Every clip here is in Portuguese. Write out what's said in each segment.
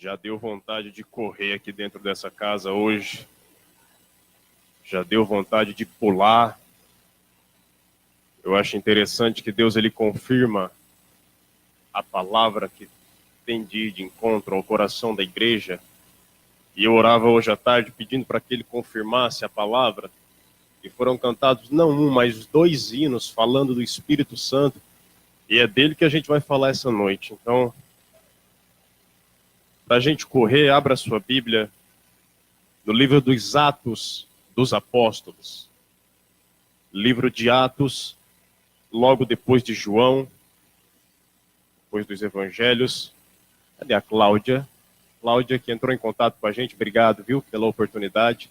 Já deu vontade de correr aqui dentro dessa casa hoje. Já deu vontade de pular. Eu acho interessante que Deus ele confirma a palavra que tem de ir de encontro ao coração da igreja. E eu orava hoje à tarde pedindo para que ele confirmasse a palavra. E foram cantados não um, mas 2 hinos falando do Espírito Santo. E é dele que a gente vai falar essa noite. Então, para a gente correr, abra sua Bíblia no livro dos Atos dos Apóstolos. Livro de Atos, logo depois de João, depois dos Evangelhos. Cadê a Cláudia? Cláudia que entrou em contato com a gente, obrigado, viu, pela oportunidade.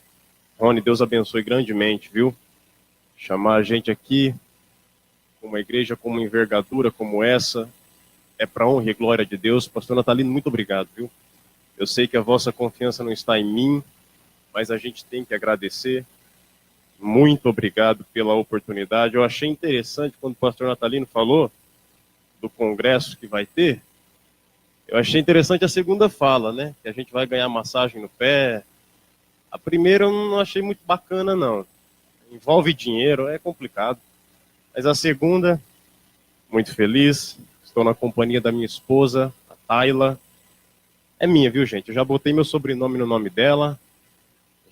Rony, Deus abençoe grandemente, viu? Chamar a gente aqui, uma igreja com uma envergadura como essa, é para honra e glória de Deus. Pastor Natalino, muito obrigado, viu? Eu sei que a vossa confiança não está em mim, mas a gente tem que agradecer. Muito obrigado pela oportunidade. Eu achei interessante quando o pastor Natalino falou do congresso que vai ter. Eu achei interessante a segunda fala, né? Que a gente vai ganhar massagem no pé. A primeira eu não achei muito bacana, não. Envolve dinheiro, é complicado. Mas a segunda, muito feliz. Estou na companhia da minha esposa, a Tayla. É minha, viu, gente? Eu já botei meu sobrenome no nome dela.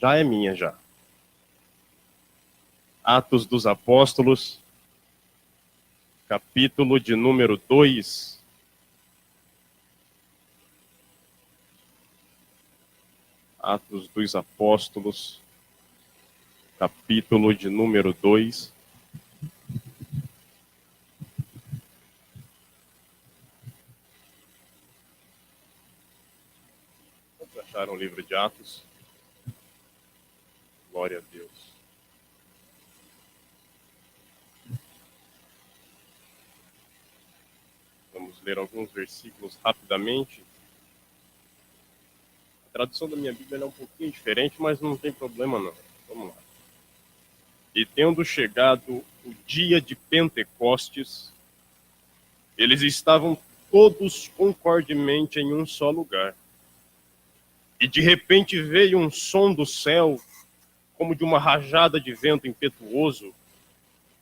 Já é minha, já. Atos dos Apóstolos, capítulo de número 2. Atos dos Apóstolos, capítulo de número 2. Vamos achar um livro de Atos. Glória a Deus. Vamos ler alguns versículos rapidamente. A tradução da minha Bíblia é um pouquinho diferente, mas não tem problema não. Vamos lá. E tendo chegado o dia de Pentecostes, eles estavam todos concordemente em um só lugar. E de repente veio um som do céu, como de uma rajada de vento impetuoso,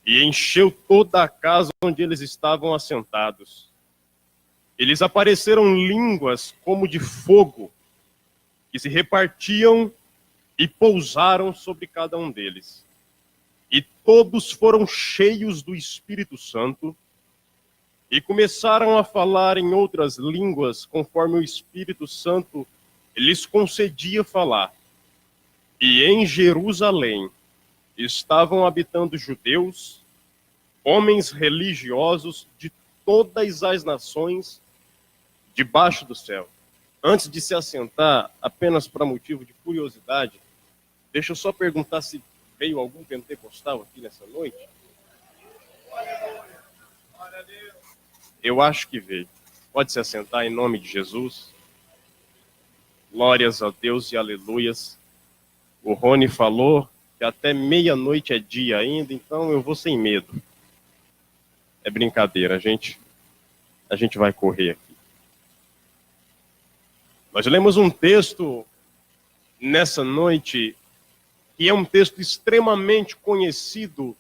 e encheu toda a casa onde eles estavam assentados. Eles apareceram línguas como de fogo, que se repartiam e pousaram sobre cada um deles. E todos foram cheios do Espírito Santo e começaram a falar em outras línguas, conforme o Espírito Santo lhes concedia falar. E em Jerusalém estavam habitando judeus, homens religiosos de todas as nações debaixo do céu. Antes de se assentar, apenas para motivo de curiosidade, deixa eu só perguntar se veio algum pentecostal aqui nessa noite. Eu acho que veio. Pode se assentar em nome de Jesus. Glórias a Deus e aleluias. O Rony falou que até meia-noite é dia ainda, então eu vou sem medo. É brincadeira, a gente vai correr aqui. Nós lemos um texto nessa noite que é um texto extremamente conhecido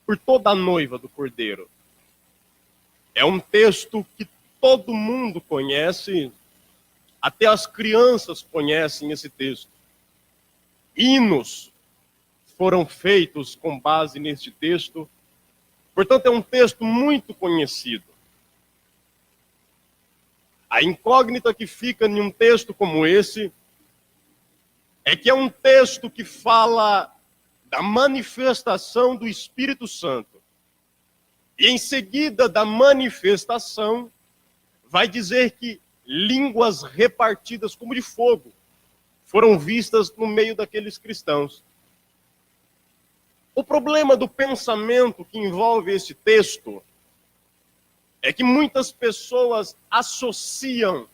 por toda a noiva do Cordeiro. É um texto que todo mundo conhece, até as crianças conhecem esse texto. Hinos foram feitos com base neste texto, portanto é um texto muito conhecido. A incógnita que fica em um texto como esse é que é um texto que fala da manifestação do Espírito Santo. E em seguida da manifestação, vai dizer que línguas repartidas como de fogo foram vistas no meio daqueles cristãos. O problema do pensamento que envolve esse texto é que muitas pessoas associam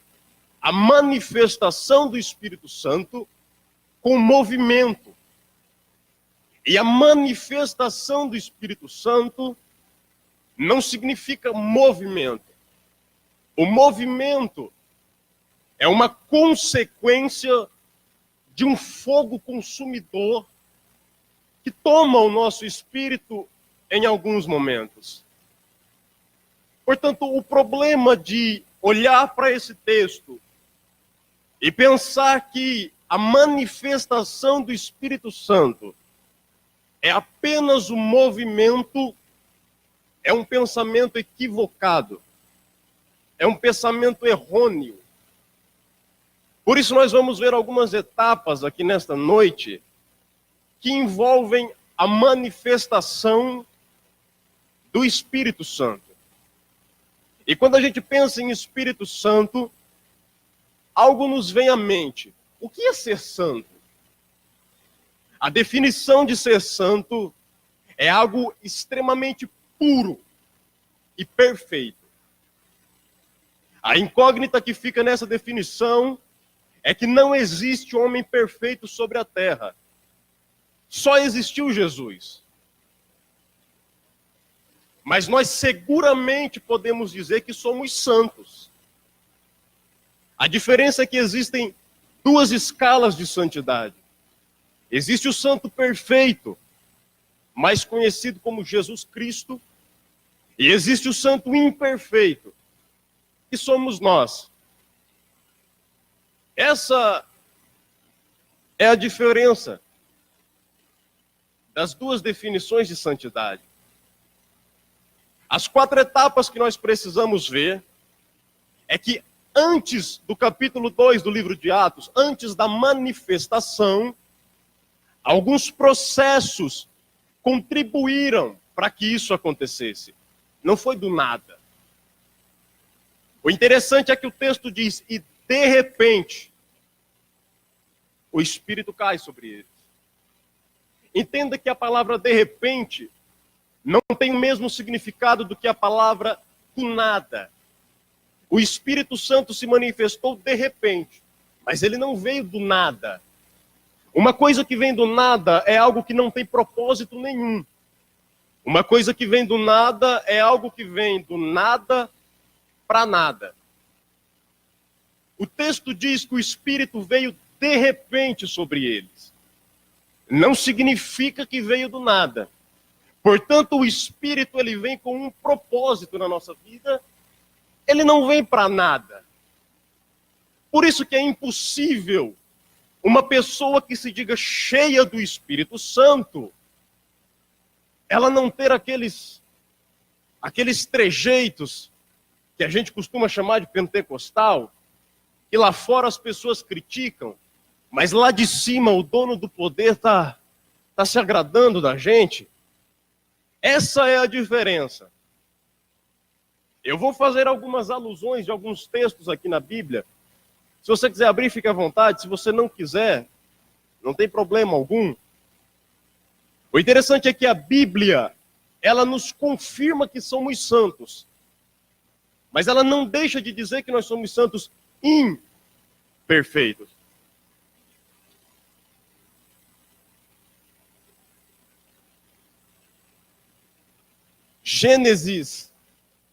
a manifestação do Espírito Santo com movimento. E a manifestação do Espírito Santo não significa movimento. O movimento é uma consequência de um fogo consumidor que toma o nosso espírito em alguns momentos. Portanto, o problema de olhar para esse texto e pensar que a manifestação do Espírito Santo é apenas um movimento, é um pensamento equivocado, é um pensamento errôneo. Por isso nós vamos ver algumas etapas aqui nesta noite que envolvem a manifestação do Espírito Santo. E quando a gente pensa em Espírito Santo, algo nos vem à mente. O que é ser santo? A definição de ser santo é algo extremamente puro e perfeito. A incógnita que fica nessa definição é que não existe homem perfeito sobre a terra. Só existiu Jesus. Mas nós seguramente podemos dizer que somos santos. A diferença é que existem duas escalas de santidade. Existe o santo perfeito, mais conhecido como Jesus Cristo, e existe o santo imperfeito, que somos nós. Essa é a diferença das duas definições de santidade. As 4 etapas que nós precisamos ver é que antes do capítulo 2 do livro de Atos, antes da manifestação, alguns processos contribuíram para que isso acontecesse. Não foi do nada. O interessante é que o texto diz, e de repente, o Espírito cai sobre eles. Entenda que a palavra de repente não tem o mesmo significado do que a palavra do nada. O Espírito Santo se manifestou de repente, mas ele não veio do nada. Uma coisa que vem do nada é algo que não tem propósito nenhum. Uma coisa que vem do nada é algo que vem do nada para nada. O texto diz que o Espírito veio de repente sobre eles. Não significa que veio do nada. Portanto, o Espírito ele vem com um propósito na nossa vida. Ele não vem para nada. Por isso que é impossível uma pessoa que se diga cheia do Espírito Santo, ela não ter aqueles trejeitos que a gente costuma chamar de pentecostal, que lá fora as pessoas criticam, mas lá de cima o dono do poder está se agradando da gente. Essa é a diferença. Eu vou fazer algumas alusões de alguns textos aqui na Bíblia. Se você quiser abrir, fique à vontade. Se você não quiser, não tem problema algum. O interessante é que a Bíblia, ela nos confirma que somos santos. Mas ela não deixa de dizer que nós somos santos imperfeitos. Gênesis,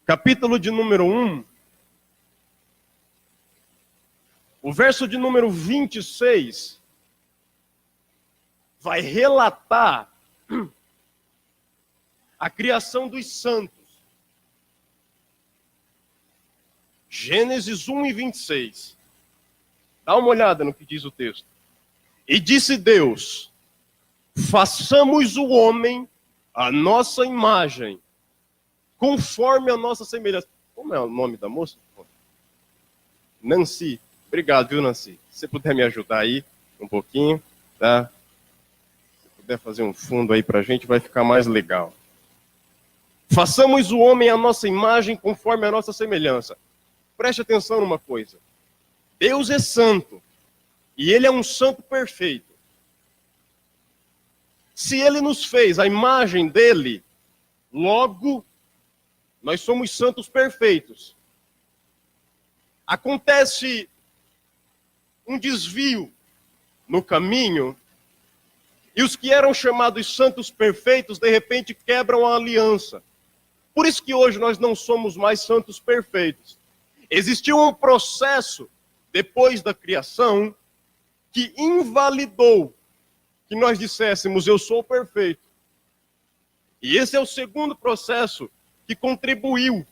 capítulo de número 1, o verso de número 26, vai relatar a criação dos santos. Gênesis 1 e 26. Dá uma olhada no que diz o texto. E disse Deus, façamos o homem à nossa imagem, conforme a nossa semelhança. Como é o nome da moça? Nancy. Obrigado, viu, Nancy? Se você puder me ajudar aí um pouquinho, tá? Se puder fazer um fundo aí pra gente, vai ficar mais legal. Façamos o homem à nossa imagem, conforme a nossa semelhança. Preste atenção numa coisa. Deus é santo. E ele é um santo perfeito. Se ele nos fez a imagem dele, logo nós somos santos perfeitos. Acontece um desvio no caminho, e os que eram chamados santos perfeitos, de repente quebram a aliança. Por isso que hoje nós não somos mais santos perfeitos. Existiu um processo depois da criação, que invalidou que nós disséssemos, eu sou perfeito. E esse é o segundo processo que contribuiu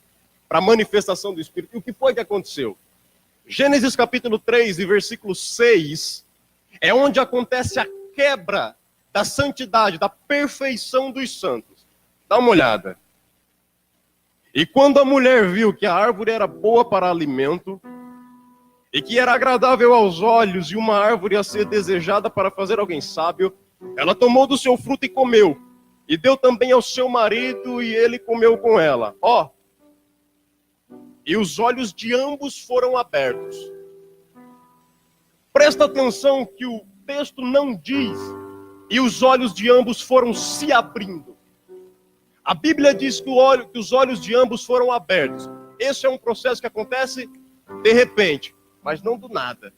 para a manifestação do Espírito. E o que foi que aconteceu? Gênesis capítulo 3 e versículo 6 é onde acontece a quebra da santidade, da perfeição dos santos. Dá uma olhada. E quando a mulher viu que a árvore era boa para alimento, e que era agradável aos olhos, e uma árvore a ser desejada para fazer alguém sábio, ela tomou do seu fruto e comeu, e deu também ao seu marido, e ele comeu com ela. Ó, e os olhos de ambos foram abertos. Presta atenção que o texto não diz, e os olhos de ambos foram se abrindo. A Bíblia diz que os olhos de ambos foram abertos. Esse é um processo que acontece de repente, mas não do nada.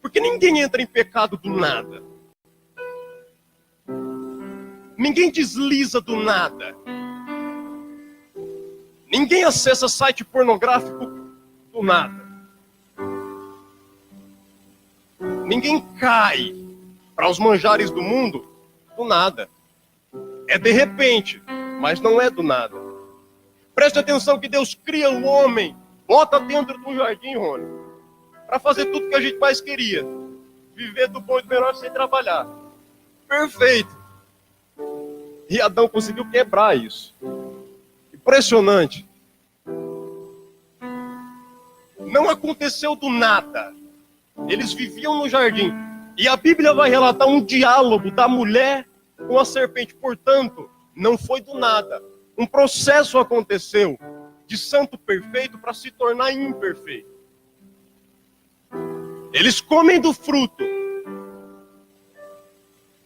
Porque ninguém entra em pecado do nada. Ninguém desliza do nada. Ninguém acessa site pornográfico do nada. Ninguém cai para os manjares do mundo do nada. É de repente, mas não é do nada. Preste atenção que Deus cria o homem, bota dentro de um jardim, Rony, para fazer tudo que a gente mais queria. Viver do bom e do melhor sem trabalhar. Perfeito. E Adão conseguiu quebrar isso. Impressionante. Não aconteceu do nada. Eles viviam no jardim. E a Bíblia vai relatar um diálogo da mulher com a serpente. Portanto, não foi do nada. Um processo aconteceu de santo perfeito para se tornar imperfeito. Eles comem do fruto.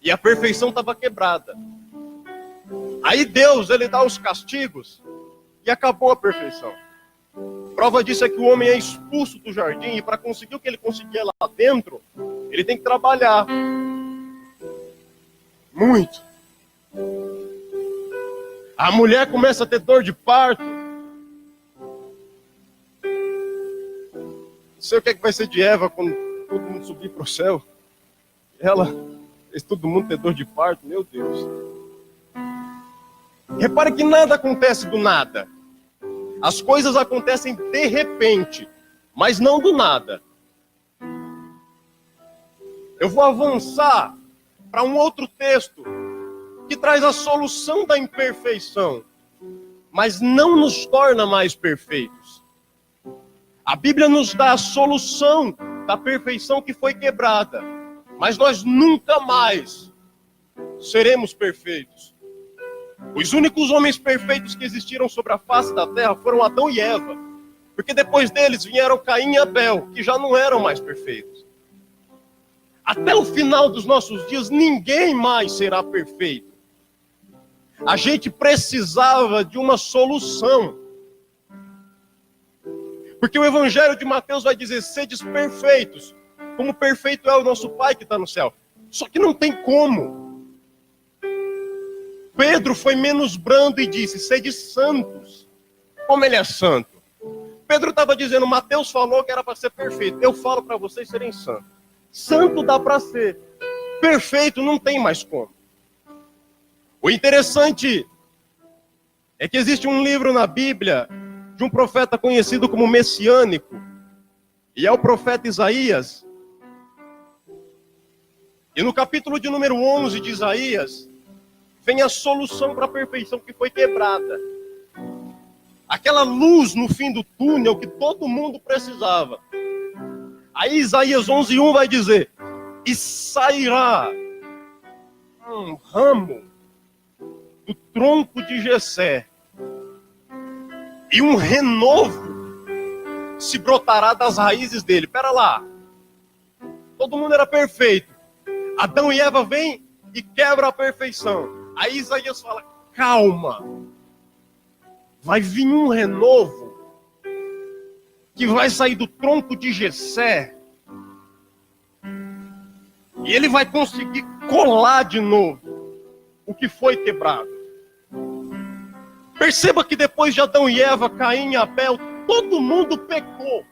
E a perfeição estava quebrada. Aí Deus, ele dá os castigos e acabou a perfeição. Prova disso é que o homem é expulso do jardim e para conseguir o que ele conseguia lá dentro, ele tem que trabalhar. Muito. A mulher começa a ter dor de parto. Não sei o que é que vai ser de Eva quando todo mundo subir para o céu. Ela fez todo mundo ter dor de parto, meu Deus. Repare que nada acontece do nada. As coisas acontecem de repente, mas não do nada. Eu vou avançar para um outro texto que traz a solução da imperfeição, mas não nos torna mais perfeitos. A Bíblia nos dá a solução da perfeição que foi quebrada, mas nós nunca mais seremos perfeitos. Os únicos homens perfeitos que existiram sobre a face da terra foram Adão e Eva, porque depois deles vieram Caim e Abel, que já não eram mais perfeitos. Até o final dos nossos dias, ninguém mais será perfeito. A gente precisava de uma solução. Porque o Evangelho de Mateus vai dizer, sedes perfeitos, como perfeito é o nosso Pai que está no céu. Só que não tem como. Pedro foi menos brando e disse, sede santos, como ele é santo. Pedro estava dizendo, Mateus falou que era para ser perfeito. Eu falo para vocês serem santos. Santo dá para ser. Perfeito não tem mais como. O interessante é que existe um livro na Bíblia de um profeta conhecido como messiânico. E é o profeta Isaías. E no capítulo de número 11 de Isaías, vem a solução para a perfeição que foi quebrada. Aquela luz no fim do túnel que todo mundo precisava. Aí Isaías 11:1 vai dizer, e sairá um ramo do tronco de Jessé, e um renovo se brotará das raízes dele. Pera lá, todo mundo era perfeito. Adão e Eva vêm e quebram a perfeição. Aí Isaías fala, calma, vai vir um renovo que vai sair do tronco de Jessé e ele vai conseguir colar de novo o que foi quebrado. Perceba que depois de Adão e Eva, Caim e Abel, todo mundo pecou.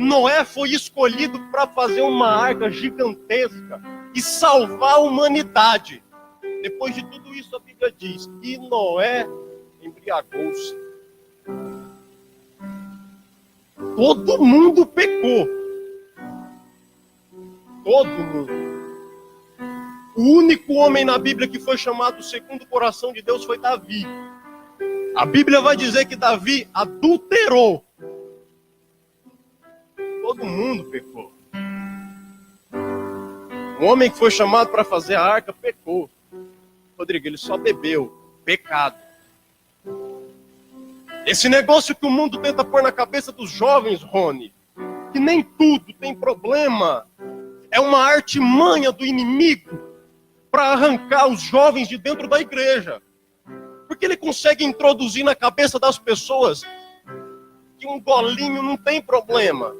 Noé foi escolhido para fazer uma arca gigantesca e salvar a humanidade. Depois de tudo isso, a Bíblia diz que Noé embriagou-se. Todo mundo pecou. Todo mundo. O único homem na Bíblia que foi chamado segundo o coração de Deus foi Davi. A Bíblia vai dizer que Davi adulterou. Todo mundo pecou. O homem que foi chamado para fazer a arca pecou. Rodrigo, ele só bebeu. Pecado. Esse negócio que o mundo tenta pôr na cabeça dos jovens, Rony, que nem tudo tem problema, é uma artimanha do inimigo para arrancar os jovens de dentro da igreja. Porque ele consegue introduzir na cabeça das pessoas que um golinho não tem problema.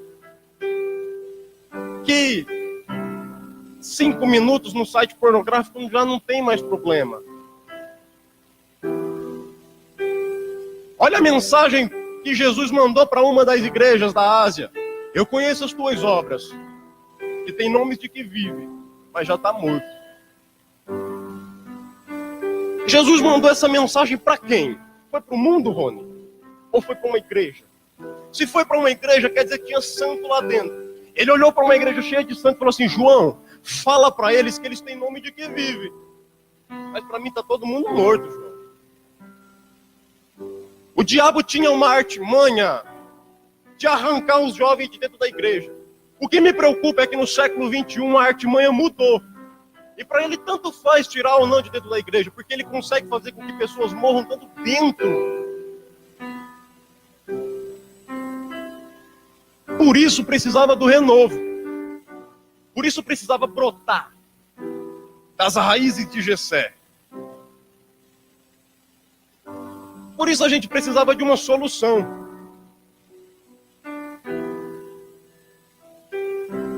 Que 5 minutos no site pornográfico já não tem mais problema. Olha a mensagem que Jesus mandou para uma das igrejas da Ásia. Eu conheço as tuas obras, que tem nomes de que vive, mas já está morto. Jesus mandou essa mensagem para quem? Foi para o mundo, Rony? Ou foi para uma igreja? Se foi para uma igreja, quer dizer que tinha santo lá dentro. Ele olhou para uma igreja cheia de santo e falou assim: João, fala para eles que eles têm nome de que vive. Mas para mim está todo mundo morto, João. O diabo tinha uma artimanha de arrancar os jovens de dentro da igreja. O que me preocupa é que no século XXI a artimanha mudou. E para ele tanto faz tirar ou não de dentro da igreja, porque ele consegue fazer com que pessoas morram tanto dentro. Por isso precisava do renovo. Por isso precisava brotar das raízes de Jessé. Por isso a gente precisava de uma solução.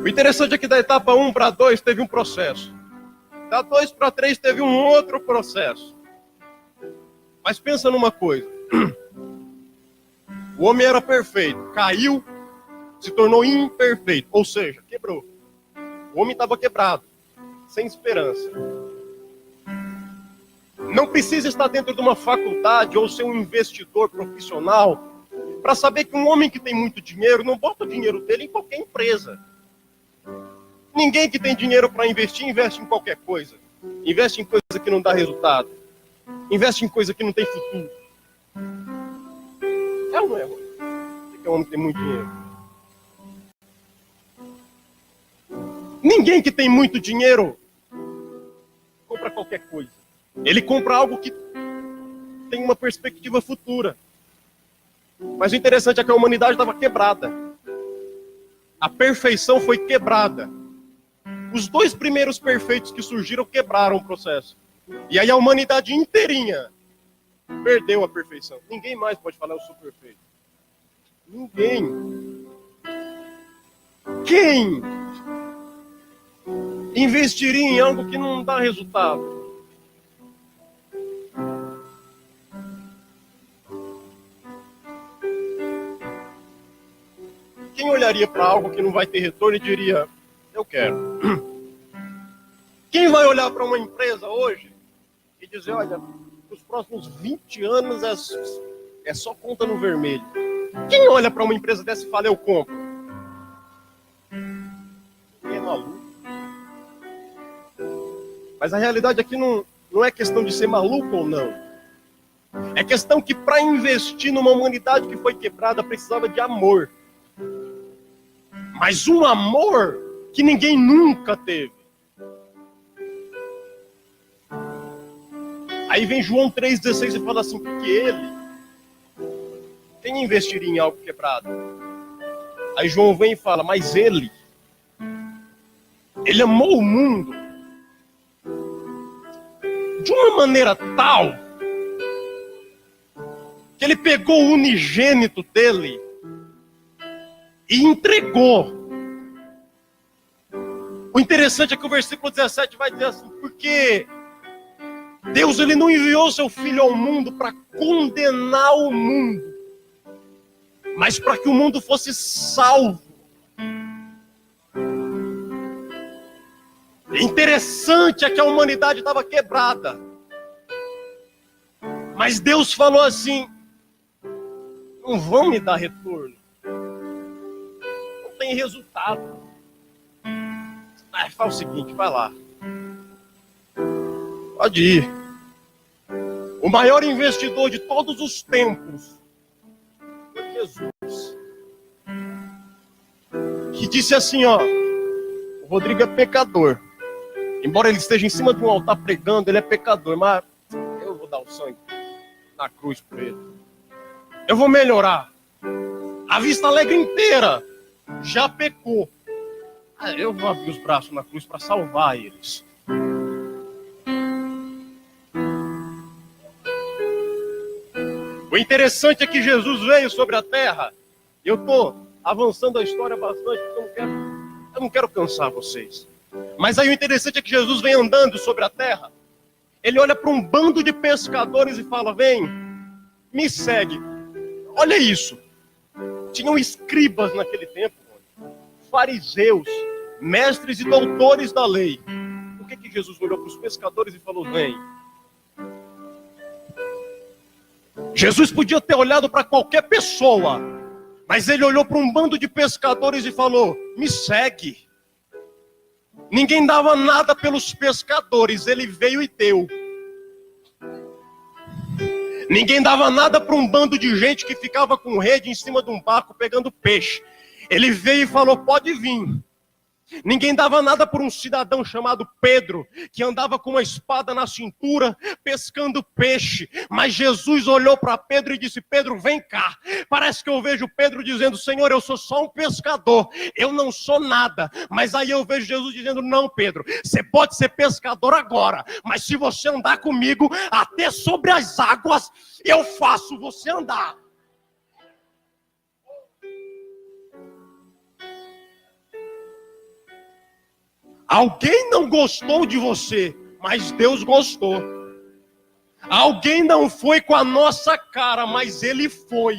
O interessante é que da etapa 1 para 2 teve um processo. Da 2 para 3 teve um outro processo. Mas pensa numa coisa. O homem era perfeito, caiu, se tornou imperfeito, ou seja, quebrou. O homem estava quebrado, sem esperança. Não precisa estar dentro de uma faculdade ou ser um investidor profissional para saber que um homem que tem muito dinheiro não bota o dinheiro dele em qualquer empresa. Ninguém que tem dinheiro para investir, investe em qualquer coisa. Investe em coisa que não dá resultado. Investe em coisa que não tem futuro. É ou não é, Rony? Você que é um homem que tem muito dinheiro. Ninguém que tem muito dinheiro compra qualquer coisa. Ele compra algo que tem uma perspectiva futura. Mas o interessante é que a humanidade estava quebrada. A perfeição foi quebrada. Os 2 primeiros perfeitos que surgiram quebraram o processo. E aí a humanidade inteirinha perdeu a perfeição. Ninguém mais pode falar eu sou perfeito. Ninguém. Quem investiria em algo que não dá resultado? Quem olharia para algo que não vai ter retorno e diria, eu quero? Quem vai olhar para uma empresa hoje e dizer, olha, nos próximos 20 anos é só conta no vermelho? Quem olha para uma empresa dessa e fala, eu compro? Quem é maluco? Mas a realidade aqui não é questão de ser maluco ou não. É questão que para investir numa humanidade que foi quebrada precisava de amor. Mas um amor que ninguém nunca teve. Aí vem João 3,16 e fala assim, porque ele, quem investiria em algo quebrado? Aí João vem e fala, mas ele amou o mundo de uma maneira tal que ele pegou o unigênito dele e entregou. O interessante é que o versículo 17 vai dizer assim, porque Deus ele não enviou seu Filho ao mundo para condenar o mundo, mas para que o mundo fosse salvo Interessante é que a humanidade estava quebrada. Mas Deus falou assim: não vão me dar retorno. Não tem resultado. Fala o seguinte, vai lá. Pode ir. O maior investidor de todos os tempos foi Jesus. Que disse assim, ó: o Rodrigo é pecador. Embora ele esteja em cima de um altar pregando, ele é pecador, mas eu vou dar o sangue na cruz por ele. Eu vou melhorar. A Vista Alegre inteira já pecou. Eu vou abrir os braços na cruz para salvar eles. O interessante é que Jesus veio sobre a terra. Eu estou avançando a história bastante, porque eu não quero cansar vocês. Mas aí o interessante é que Jesus vem andando sobre a terra. Ele olha para um bando de pescadores e fala: vem, me segue. Olha isso. Tinham escribas naquele tempo, fariseus, mestres e doutores da lei. Por que Jesus olhou para os pescadores e falou: vem? Jesus podia ter olhado para qualquer pessoa, mas ele olhou para um bando de pescadores e falou: me segue. Ninguém dava nada pelos pescadores, ele veio e deu. Ninguém dava nada para um bando de gente que ficava com rede em cima de um barco pegando peixe. Ele veio e falou: pode vir. Ninguém dava nada por um cidadão chamado Pedro, que andava com uma espada na cintura, pescando peixe. Mas Jesus olhou para Pedro e disse: Pedro, vem cá. Parece que eu vejo Pedro dizendo: Senhor, eu sou só um pescador, eu não sou nada. Mas aí eu vejo Jesus dizendo: não, Pedro, você pode ser pescador agora, mas se você andar comigo, até sobre as águas, eu faço você andar. Alguém não gostou de você, mas Deus gostou. Alguém não foi com a nossa cara, mas Ele foi.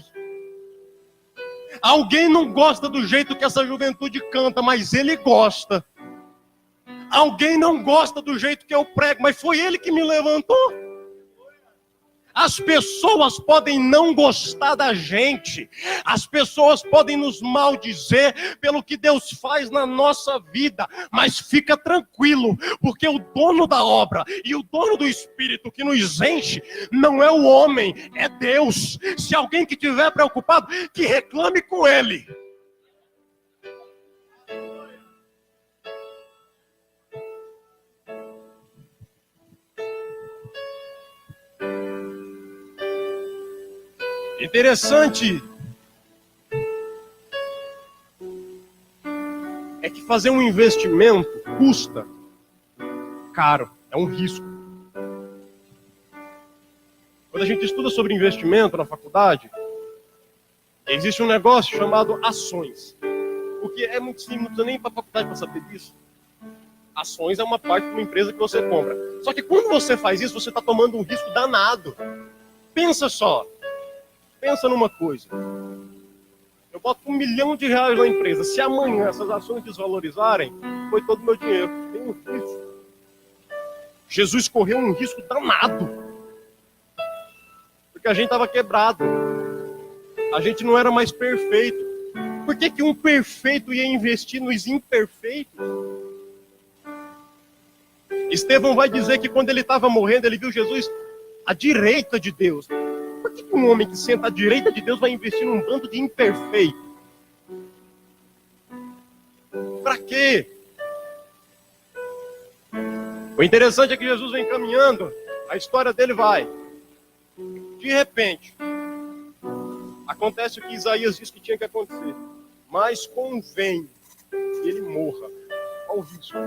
Alguém não gosta do jeito que essa juventude canta, mas Ele gosta. Alguém não gosta do jeito que eu prego, mas foi Ele que me levantou. As pessoas podem não gostar da gente, as pessoas podem nos maldizer pelo que Deus faz na nossa vida, mas fica tranquilo, porque o dono da obra e o dono do Espírito que nos enche não é o homem, é Deus. Se alguém que estiver preocupado, que reclame com Ele. Interessante é que fazer um investimento custa caro, é um risco. Quando a gente estuda sobre investimento na faculdade, existe um negócio chamado ações. Porque é muito simples, não precisa nem ir para a faculdade para saber disso. Ações é uma parte de uma empresa que você compra. Só que quando você faz isso, você está tomando um risco danado. Pensa só. Pensa numa coisa. Eu boto R$1 milhão na empresa. Se amanhã essas ações desvalorizarem, foi todo o meu dinheiro. Tem um risco. Jesus correu um risco danado. Porque a gente estava quebrado. A gente não era mais perfeito. Por que um perfeito ia investir nos imperfeitos? Estevão vai dizer que quando ele estava morrendo, ele viu Jesus à direita de Deus. Por que um homem que senta à direita de Deus vai investir num bando de imperfeito? Para quê? O interessante é que Jesus vem caminhando, a história dele vai. De repente, acontece o que Isaías disse que tinha que acontecer. Mas convém que ele morra. Olha o risco.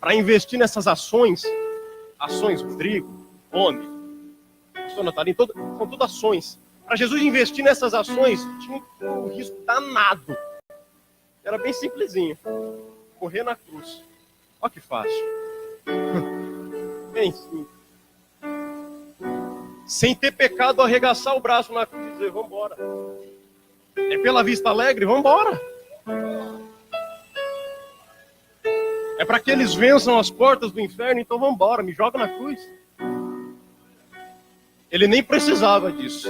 Para investir nessas ações, Rodrigo, Rony, pastor Natalino, são tudo ações. Para Jesus investir nessas ações, tinha um risco danado. Era bem simplesinho. Correr na cruz. Olha que fácil. Bem simples. Sem ter pecado, arregaçar o braço na cruz e dizer: vamos embora. É pela Vista Alegre? Vamos embora. É para que eles vençam as portas do inferno, então vamos embora, me joga na cruz. Ele nem precisava disso.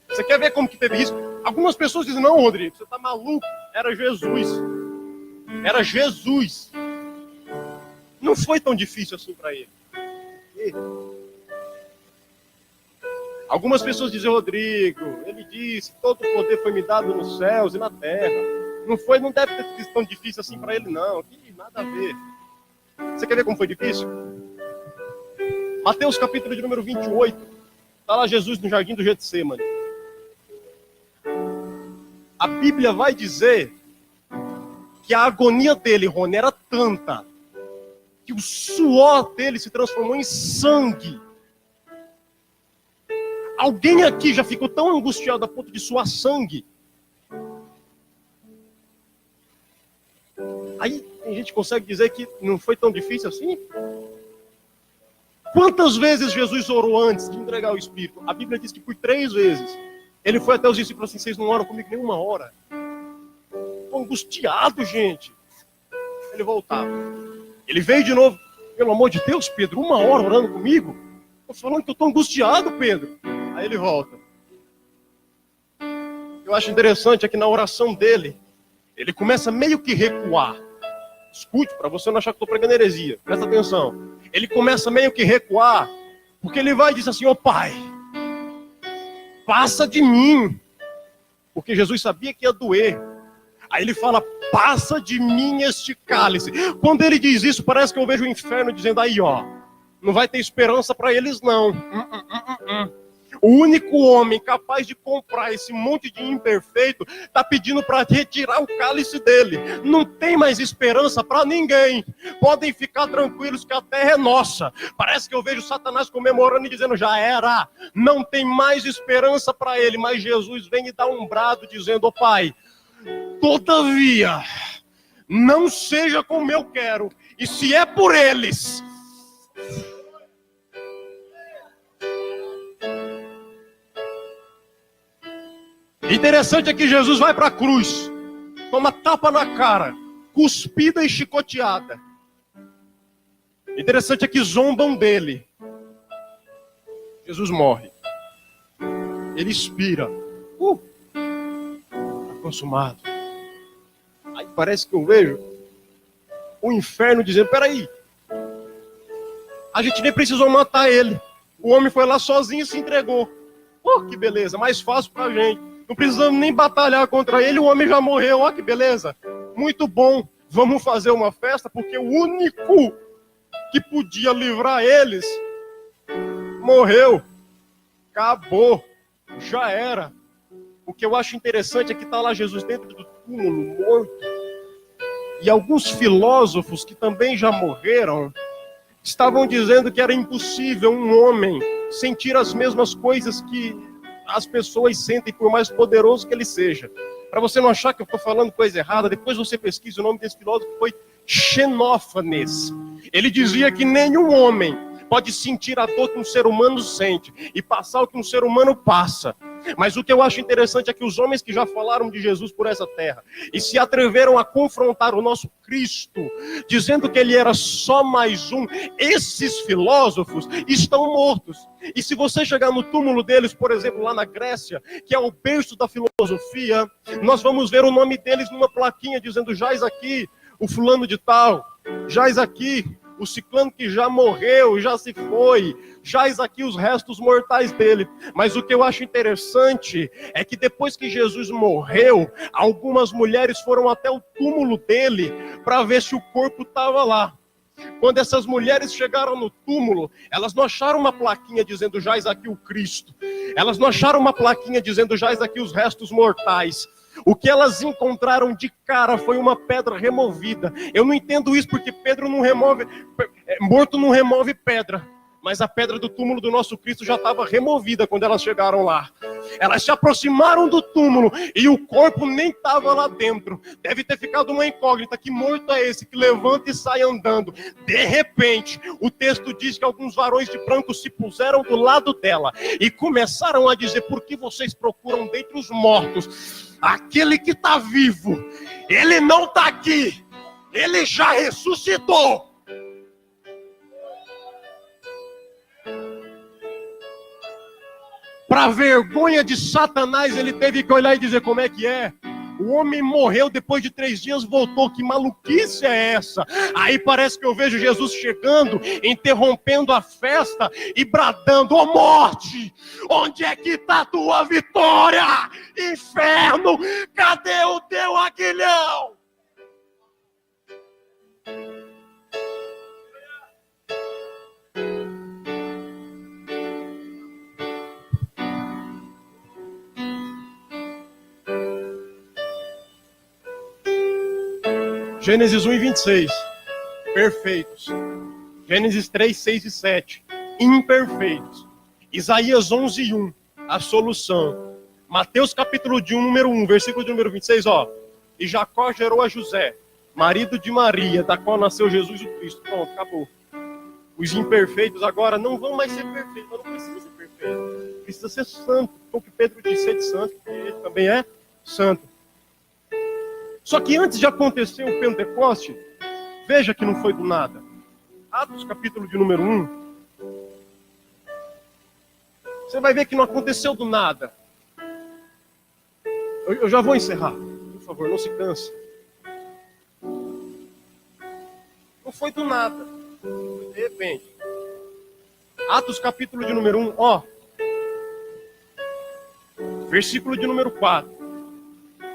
Você quer ver como que teve isso? Algumas pessoas dizem, não, Rodrigo, você está maluco. Era Jesus. Era Jesus. Não foi tão difícil assim para ele. Algumas pessoas dizem, Rodrigo, ele disse, todo o poder foi me dado nos céus e na terra. Não deve ter sido tão difícil assim para ele, não. Nada a ver. Você quer ver como foi difícil? Mateus capítulo de número 28. Está lá Jesus no jardim do Getsêmani. A Bíblia vai dizer que a agonia dele, Rony, era tanta que o suor dele se transformou em sangue. Alguém aqui já ficou tão angustiado a ponto de suar sangue? Aí a gente consegue dizer que não foi tão difícil assim? Quantas vezes Jesus orou antes de entregar o Espírito? A Bíblia diz que por 3 vezes. Ele foi até os discípulos assim, vocês não oram comigo nem uma hora. Estou angustiado, gente. Ele voltava. Ele veio de novo. Pelo amor de Deus, Pedro, 1 hora orando comigo? Estou falando que eu estou angustiado, Pedro. Aí ele volta. Eu acho interessante é que na oração dele, ele começa meio que recuar. Escute, para você não achar que estou pregando heresia. Presta atenção. Ele começa meio que recuar, porque ele vai e diz assim, Pai, passa de mim. Porque Jesus sabia que ia doer. Aí ele fala, passa de mim este cálice. Quando ele diz isso, parece que eu vejo o inferno dizendo, aí não vai ter esperança para eles não. O único homem capaz de comprar esse monte de imperfeito está pedindo para retirar o cálice dele. Não tem mais esperança para ninguém. Podem ficar tranquilos que a terra é nossa. Parece que eu vejo Satanás comemorando e dizendo, já era. Não tem mais esperança para ele. Mas Jesus vem e dá um brado dizendo, Pai, todavia, não seja como eu quero. E se é por eles... Interessante é que Jesus vai para a cruz, toma tapa na cara, cuspida e chicoteada. Interessante é que zombam dele. Jesus morre. Ele expira. Está consumado. Aí parece que eu vejo o inferno dizendo, peraí, a gente nem precisou matar ele. O homem foi lá sozinho e se entregou. Que beleza, mais fácil para a gente. Não precisamos nem batalhar contra ele, o homem já morreu. Que beleza. Muito bom. Vamos fazer uma festa, porque o único que podia livrar eles morreu. Acabou. Já era. O que eu acho interessante é que está lá Jesus dentro do túmulo, morto. E alguns filósofos que também já morreram estavam dizendo que era impossível um homem sentir as mesmas coisas que as pessoas sentem, por mais poderoso que ele seja. Para você não achar que eu estou falando coisa errada, depois você pesquisa o nome desse filósofo, que foi Xenófanes. Ele dizia que nenhum homem pode sentir a dor que um ser humano sente e passar o que um ser humano passa. Mas o que eu acho interessante é que os homens que já falaram de Jesus por essa terra e se atreveram a confrontar o nosso Cristo, dizendo que ele era só mais um, esses filósofos estão mortos. E se você chegar no túmulo deles, por exemplo, lá na Grécia, que é o berço da filosofia, nós vamos ver o nome deles numa plaquinha dizendo, jaz aqui o fulano de tal, jaz aqui o ciclano que já morreu, já se foi, jaz aqui os restos mortais dele. Mas o que eu acho interessante é que depois que Jesus morreu, algumas mulheres foram até o túmulo dele para ver se o corpo estava lá. Quando essas mulheres chegaram no túmulo, elas não acharam uma plaquinha dizendo jaz aqui o Cristo. Elas não acharam uma plaquinha dizendo jaz aqui os restos mortais. O que elas encontraram de cara foi uma pedra removida. Eu não entendo isso porque Pedro não remove, morto não remove pedra. Mas a pedra do túmulo do nosso Cristo já estava removida quando elas chegaram lá. Elas se aproximaram do túmulo e o corpo nem estava lá dentro. Deve ter ficado uma incógnita. Que morto é esse que levanta e sai andando? De repente, o texto diz que alguns varões de branco se puseram do lado dela e começaram a dizer, por que vocês procuram dentre os mortos aquele que está vivo? Ele não está aqui. Ele já ressuscitou. Para vergonha de Satanás, ele teve que olhar e dizer como é que é. O homem morreu, depois de 3 dias voltou. Que maluquice é essa? Aí parece que eu vejo Jesus chegando, interrompendo a festa e bradando: ó morte, onde é que está a tua vitória? Inferno, cadê o teu aguilhão? Gênesis 1 e 26, perfeitos. Gênesis 3, 6 e 7, imperfeitos. Isaías 11 e 1, a solução. Mateus capítulo 1, número 1, versículo de número 26, ó. E Jacó gerou a José, marido de Maria, da qual nasceu Jesus o Cristo. Pronto, acabou. Os imperfeitos agora não vão mais ser perfeitos, mas não precisa ser perfeito. Precisa ser santo. O que Pedro disse, ser de santo, porque ele também é santo. Só que antes de acontecer o Pentecoste, veja que não foi do nada. Atos capítulo de número 1. Você vai ver que não aconteceu do nada. Eu já vou encerrar. Por favor, não se canse. Não foi do nada. Foi de repente. Atos capítulo de número 1, ó. Versículo de número 4.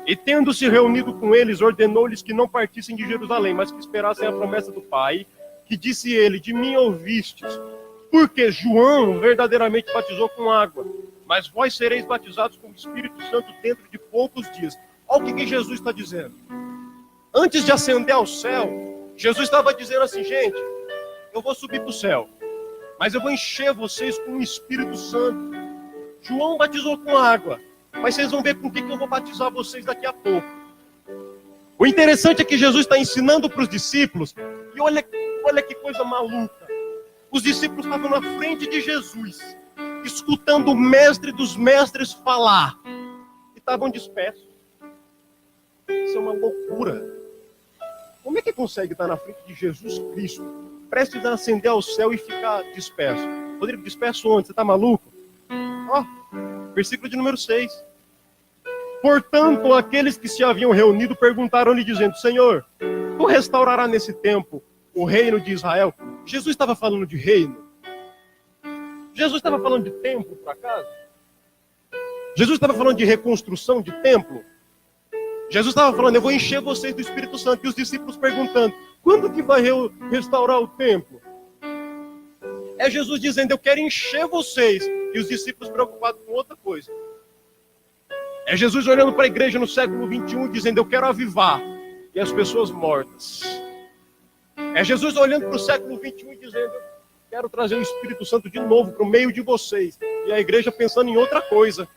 E tendo-se reunido com eles, ordenou-lhes que não partissem de Jerusalém, mas que esperassem a promessa do Pai, que disse ele: de mim ouvistes, porque João verdadeiramente batizou com água, mas vós sereis batizados com o Espírito Santo dentro de poucos dias. Olha o que Jesus está dizendo. Antes de ascender ao céu, Jesus estava dizendo assim: gente, eu vou subir para o céu, mas eu vou encher vocês com o Espírito Santo. João batizou com água, mas vocês vão ver com o que eu vou batizar vocês daqui a pouco. O interessante é que Jesus está ensinando para os discípulos, e olha que coisa maluca. Os discípulos estavam na frente de Jesus, escutando o mestre dos mestres falar, e estavam dispersos. Isso é uma loucura. Como é que consegue estar na frente de Jesus Cristo, prestes a ascender ao céu e ficar disperso? Rodrigo, disperso onde? Você está maluco? Ó, versículo de número 6. Portanto, aqueles que se haviam reunido perguntaram-lhe, dizendo: Senhor, tu restaurarás nesse tempo o reino de Israel? Jesus estava falando de reino? Jesus estava falando de templo, por acaso? Jesus estava falando de reconstrução de templo? Jesus estava falando: eu vou encher vocês do Espírito Santo. E os discípulos perguntando: quando que vai restaurar o templo? É Jesus dizendo: eu quero encher vocês. E os discípulos preocupados com outra coisa. É Jesus olhando para a igreja no século 21 dizendo: eu quero avivar. E as pessoas mortas. É Jesus olhando para o século 21 e dizendo: eu quero trazer o Espírito Santo de novo para o meio de vocês. E a igreja pensando em outra coisa.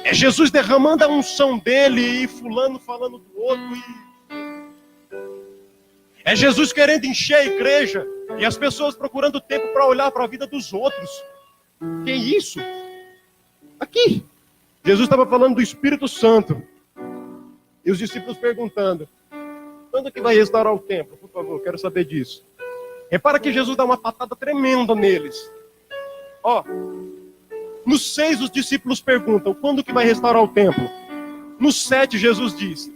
É Jesus derramando a unção dele e fulano falando do outro. É Jesus querendo encher a igreja e as pessoas procurando tempo para olhar para a vida dos outros. Que isso? Aqui. Jesus estava falando do Espírito Santo. E os discípulos perguntando: quando que vai restaurar o templo? Por favor, quero saber disso. Repara que Jesus dá uma patada tremenda neles. Ó, no 6 os discípulos perguntam: quando que vai restaurar o templo? No 7 Jesus disse: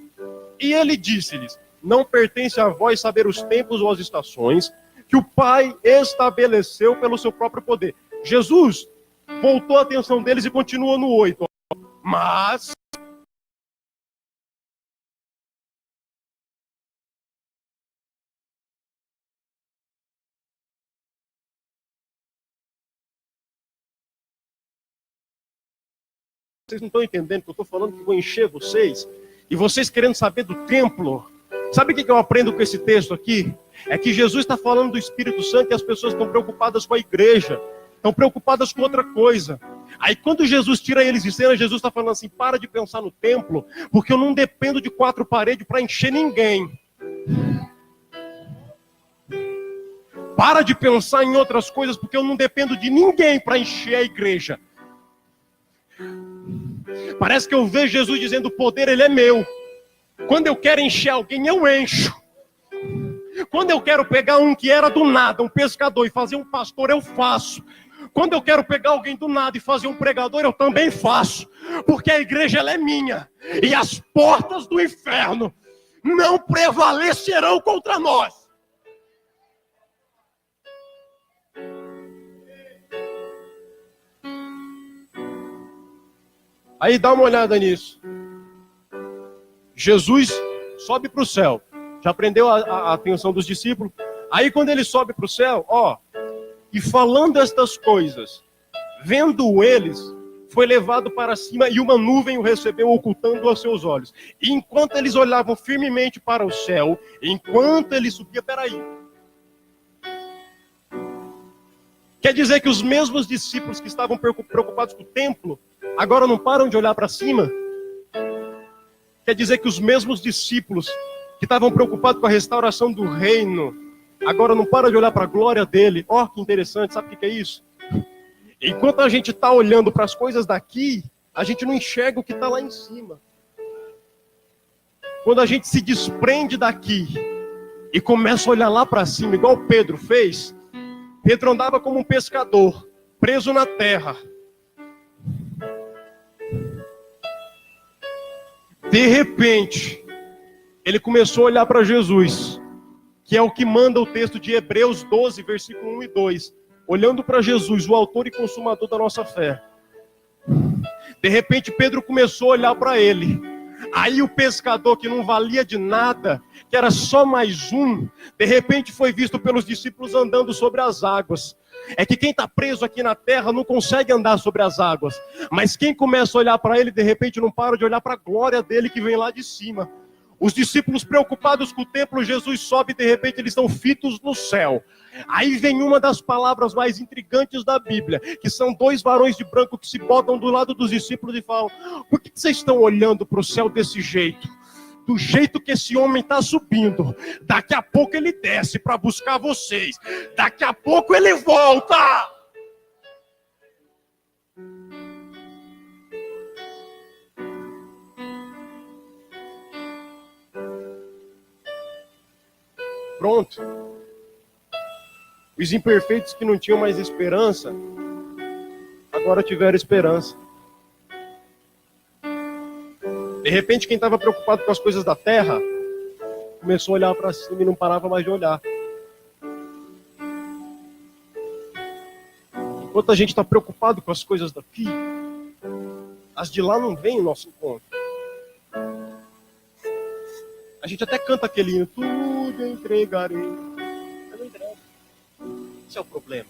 e ele disse-lhes: não pertence a vós saber os tempos ou as estações que o Pai estabeleceu pelo seu próprio poder. Jesus voltou a atenção deles e continuou no 8. Mas vocês não estão entendendo que eu estou falando que vou encher vocês, e vocês querendo saber do templo. Sabe o que eu aprendo com esse texto aqui? É que Jesus está falando do Espírito Santo e as pessoas estão preocupadas com a igreja, estão preocupadas com outra coisa. Aí quando Jesus tira eles de cena, Jesus está falando assim: para de pensar no templo, porque eu não dependo de 4 paredes para encher ninguém. Para de pensar em outras coisas, porque eu não dependo de ninguém para encher a igreja. Parece que eu vejo Jesus dizendo: o poder ele é meu. Quando eu quero encher alguém, eu encho. Quando eu quero pegar um que era do nada, um pescador, e fazer um pastor, eu faço. Quando eu quero pegar alguém do nada e fazer um pregador, eu também faço. Porque a igreja, ela é minha. E as portas do inferno não prevalecerão contra nós. Aí dá uma olhada nisso. Jesus sobe para o céu. Já prendeu a atenção dos discípulos. Aí quando ele sobe para o céu, e falando estas coisas, vendo eles, foi levado para cima e uma nuvem o recebeu, ocultando aos seus olhos. E enquanto eles olhavam firmemente para o céu, enquanto ele subia, peraí. Quer dizer que os mesmos discípulos que estavam preocupados com o templo, agora não param de olhar para cima? Quer dizer que os mesmos discípulos que estavam preocupados com a restauração do reino, agora não param de olhar para a glória dele? Que interessante, sabe o que é isso? Enquanto a gente está olhando para as coisas daqui, a gente não enxerga o que está lá em cima. Quando a gente se desprende daqui e começa a olhar lá para cima, igual Pedro fez, Pedro andava como um pescador, preso na terra. De repente, ele começou a olhar para Jesus, que é o que manda o texto de Hebreus 12, versículo 1 e 2. Olhando para Jesus, o autor e consumador da nossa fé. De repente, Pedro começou a olhar para ele. Aí o pescador que não valia de nada, que era só mais um, de repente foi visto pelos discípulos andando sobre as águas. É que quem está preso aqui na terra não consegue andar sobre as águas. Mas quem começa a olhar para ele, de repente não para de olhar para a glória dele que vem lá de cima. Os discípulos preocupados com o templo, Jesus sobe e de repente eles estão fitos no céu. Aí vem uma das palavras mais intrigantes da Bíblia, que são dois varões de branco que se botam do lado dos discípulos e falam: por que vocês estão olhando para o céu desse jeito? Do jeito que esse homem está subindo, daqui a pouco ele desce para buscar vocês, daqui a pouco ele volta. Pronto. Os imperfeitos que não tinham mais esperança, agora tiveram esperança. De repente, quem estava preocupado com as coisas da terra, começou a olhar para cima e não parava mais de olhar. Enquanto a gente está preocupado com as coisas daqui, as de lá não vêm ao nosso encontro. A gente até canta aquele hino, tudo entregarei. Eu não entrego. Esse é o problema.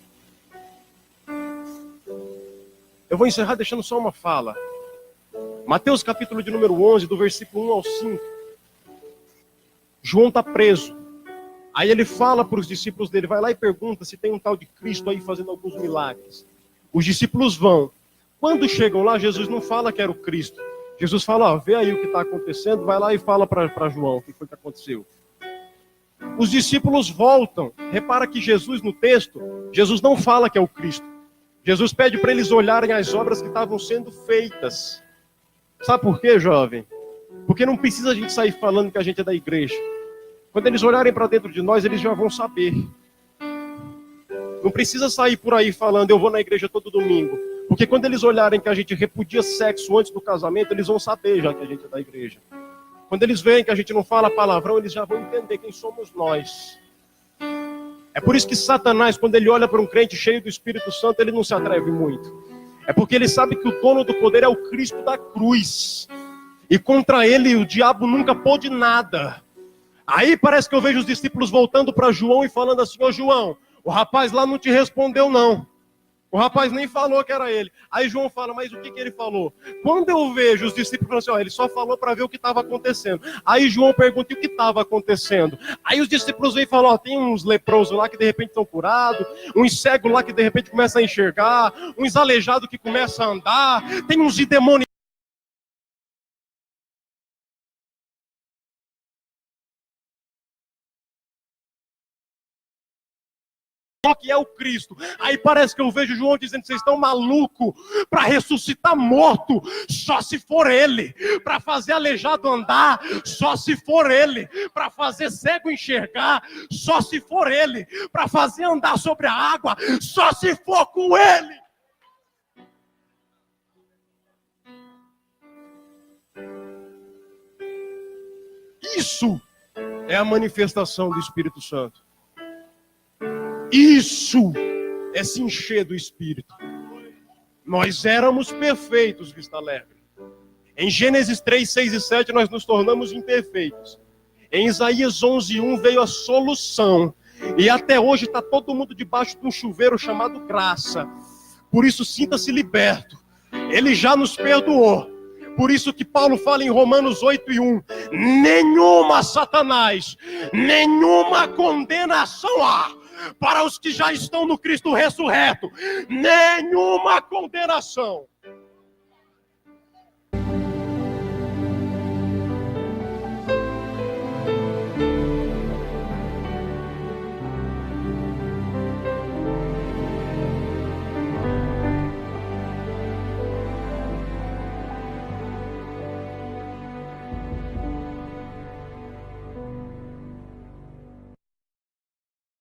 Eu vou encerrar deixando só uma fala. Mateus capítulo de número 11, do versículo 1 ao 5. João está preso. Aí ele fala para os discípulos dele, vai lá e pergunta se tem um tal de Cristo aí fazendo alguns milagres. Os discípulos vão. Quando chegam lá, Jesus não fala que era o Cristo. Jesus fala, vê aí o que está acontecendo, vai lá e fala para João o que foi que aconteceu. Os discípulos voltam. Repara que Jesus, no texto, Jesus não fala que é o Cristo. Jesus pede para eles olharem as obras que estavam sendo feitas. Sabe por quê, jovem? Porque não precisa a gente sair falando que a gente é da igreja. Quando eles olharem para dentro de nós, eles já vão saber. Não precisa sair por aí falando, eu vou na igreja todo domingo. Porque quando eles olharem que a gente repudia sexo antes do casamento, eles vão saber já que a gente é da igreja. Quando eles veem que a gente não fala palavrão, eles já vão entender quem somos nós. É por isso que Satanás, quando ele olha para um crente cheio do Espírito Santo, ele não se atreve muito. É porque ele sabe que o dono do poder é o Cristo da cruz. E contra ele o diabo nunca pôde nada. Aí parece que eu vejo os discípulos voltando para João e falando assim, ô João, o rapaz lá não te respondeu não. O rapaz nem falou que era ele. Aí João fala, mas o que ele falou? Quando eu vejo os discípulos falando assim, ele só falou para ver o que estava acontecendo. Aí João pergunta, e o que estava acontecendo? Aí os discípulos vêm e falam, tem uns leprosos lá que de repente estão curados, uns cegos lá que de repente começam a enxergar, uns aleijados que começam a andar, tem uns endemoniados que é o Cristo. Aí parece que eu vejo João dizendo: vocês estão malucos para ressuscitar morto, só se for Ele. Para fazer aleijado andar, só se for Ele. Para fazer cego enxergar, só se for Ele. Para fazer andar sobre a água, só se for com Ele. Isso é a manifestação do Espírito Santo. Isso é se encher do Espírito. Nós éramos perfeitos, Vista Alegre. Em Gênesis 3, 6 e 7 nós nos tornamos imperfeitos. Em Isaías 11:1 veio a solução. E até hoje está todo mundo debaixo de um chuveiro chamado graça. Por isso sinta-se liberto. Ele já nos perdoou. Por isso que Paulo fala em Romanos 8:1: nenhuma, Satanás, nenhuma condenação há para os que já estão no Cristo ressurreto. Nenhuma condenação.